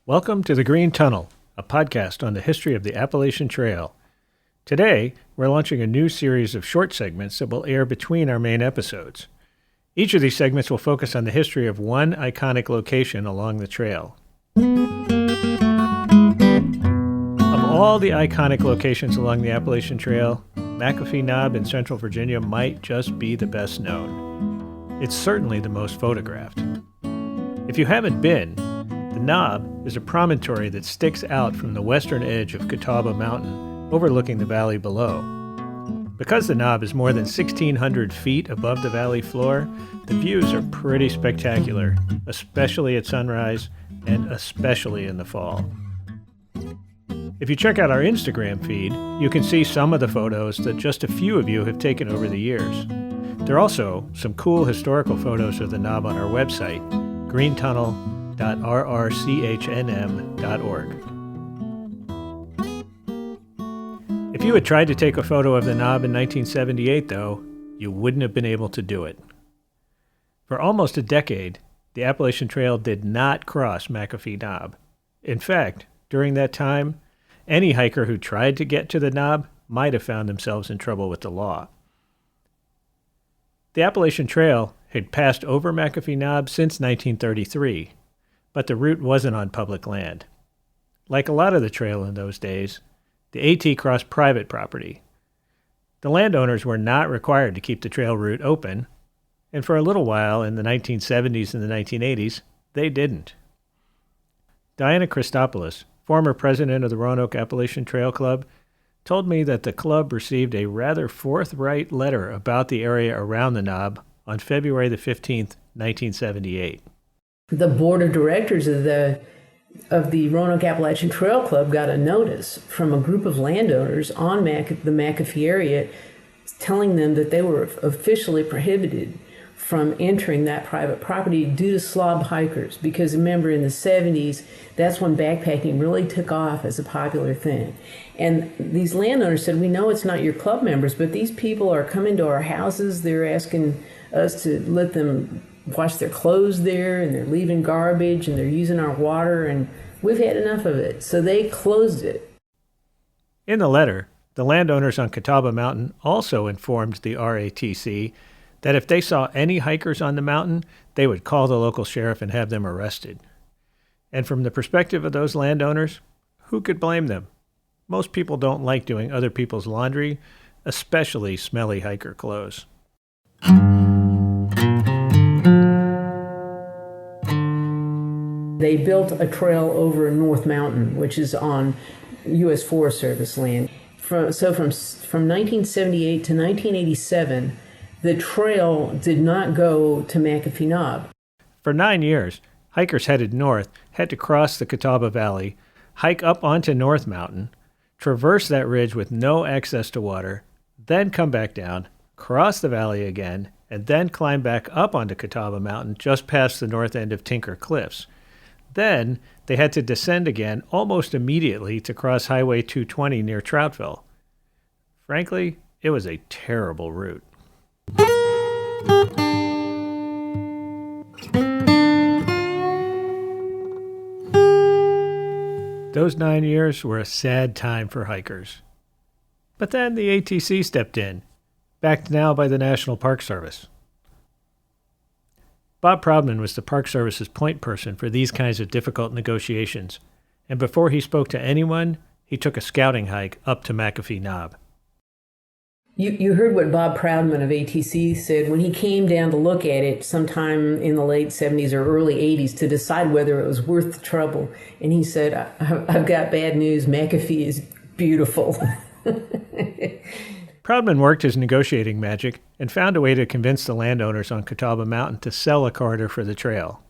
Welcome to The Green Tunnel, a podcast on the history of the Appalachian Trail. Today, we're launching a new series of short segments that will air between our main episodes. Each of these segments will focus on the history of one iconic location along the trail. Of all the iconic locations along the Appalachian Trail, McAfee Knob in Central Virginia might just be the best known. It's certainly the most photographed. If you haven't been, the Knob is a promontory that sticks out from the western edge of Catawba Mountain, overlooking the valley below. Because the Knob is more than 1,600 feet above the valley floor, the views are pretty spectacular, especially at sunrise and especially in the fall. If you check out our Instagram feed, you can see some of the photos that just a few of you have taken over the years. There are also some cool historical photos of the Knob on our website, greentunnel.rrchnm.org. If you had tried to take a photo of the Knob in 1978, though, you wouldn't have been able to do it. For almost a decade, the Appalachian Trail did not cross McAfee Knob. In fact, during that time, any hiker who tried to get to the Knob might have found themselves in trouble with the law. The Appalachian Trail had passed over McAfee Knob since 1933, but the route wasn't on public land. Like a lot of the trail in those days, the AT crossed private property. The landowners were not required to keep the trail route open, and for a little while in the 1970s and the 1980s, they didn't. Diana Christopoulos, former president of the Roanoke Appalachian Trail Club, told me that the club received a rather forthright letter about the area around the Knob on February the 15th, 1978. The board of directors of the Roanoke Appalachian Trail Club got a notice from a group of landowners on the McAfee area telling them that they were officially prohibited from entering that private property due to slob hikers. Because remember, in the 70s, that's when backpacking really took off as a popular thing. And these landowners said, we know it's not your club members, but these people are coming to our houses. They're asking us to let them wash their clothes there, and they're leaving garbage, and they're using our water, and we've had enough of it. So they closed it. In the letter, the landowners on Catawba Mountain also informed the RATC that if they saw any hikers on the mountain, they would call the local sheriff and have them arrested. And from the perspective of those landowners, who could blame them? Most people don't like doing other people's laundry, especially smelly hiker clothes. They built a trail over North Mountain, which is on U.S. Forest Service land. From 1978 to 1987, the trail did not go to McAfee Knob. For 9 years, hikers headed north had to cross the Catawba Valley, hike up onto North Mountain, traverse that ridge with no access to water, then come back down, cross the valley again, and then climb back up onto Catawba Mountain just past the north end of Tinker Cliffs. Then they had to descend again almost immediately to cross Highway 220 near Troutville. Frankly, it was a terrible route. Those 9 years were a sad time for hikers. But then the ATC stepped in, backed now by the National Park Service. Bob Proudman was the Park Service's point person for these kinds of difficult negotiations, and before he spoke to anyone, he took a scouting hike up to McAfee Knob. You heard what Bob Proudman of ATC said when he came down to look at it sometime in the late 70s or early 80s to decide whether it was worth the trouble. And he said, I've got bad news. McAfee is beautiful. Proudman worked his negotiating magic and found a way to convince the landowners on Catawba Mountain to sell a corridor for the trail.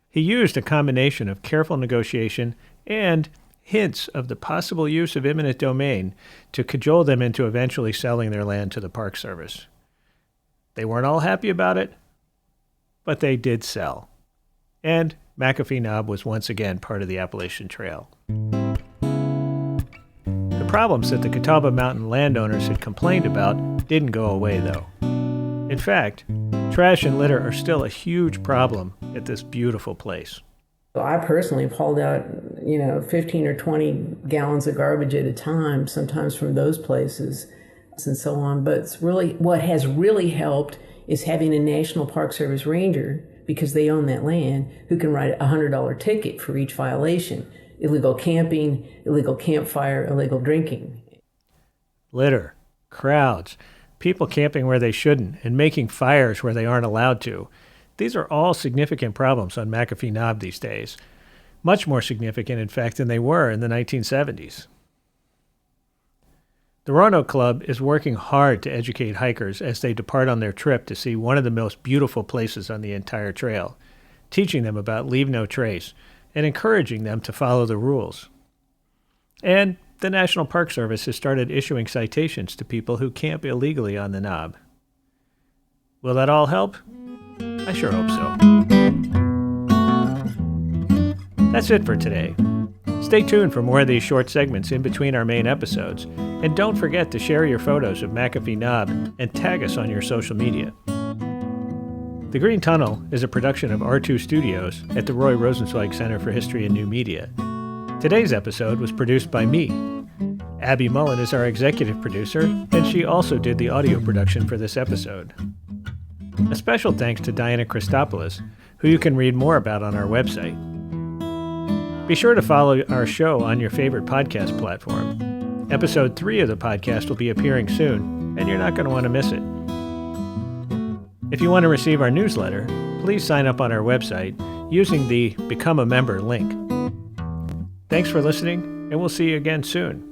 He used a combination of careful negotiation and hints of the possible use of eminent domain to cajole them into eventually selling their land to the Park Service. They weren't all happy about it, but they did sell. And McAfee Knob was once again part of the Appalachian Trail. The problems that the Catawba Mountain landowners had complained about didn't go away, though. In fact, trash and litter are still a huge problem at this beautiful place. I personally have hauled out, 15 or 20 gallons of garbage at a time, sometimes from those places and so on. But it's really, what has really helped is having a National Park Service ranger, because they own that land, who can write a $100 ticket for each violation: illegal camping, illegal campfire, illegal drinking. Litter, crowds, people camping where they shouldn't, and making fires where they aren't allowed to. These are all significant problems on McAfee Knob these days. Much more significant, in fact, than they were in the 1970s. The Roanoke Club is working hard to educate hikers as they depart on their trip to see one of the most beautiful places on the entire trail, teaching them about leave no trace and encouraging them to follow the rules. And the National Park Service has started issuing citations to people who camp illegally on the Knob. Will that all help? I sure hope so. That's it for today. Stay tuned for more of these short segments in between our main episodes, and don't forget to share your photos of McAfee Knob and tag us on your social media. The Green Tunnel is a production of R2 Studios at the Roy Rosenzweig Center for History and New Media. Today's episode was produced by me. Abby Mullen is our executive producer, and she also did the audio production for this episode. A special thanks to Diana Christopoulos, who you can read more about on our website. Be sure to follow our show on your favorite podcast platform. Episode 3 of the podcast will be appearing soon, and you're not going to want to miss it. If you want to receive our newsletter, please sign up on our website using the Become a Member link. Thanks for listening, and we'll see you again soon.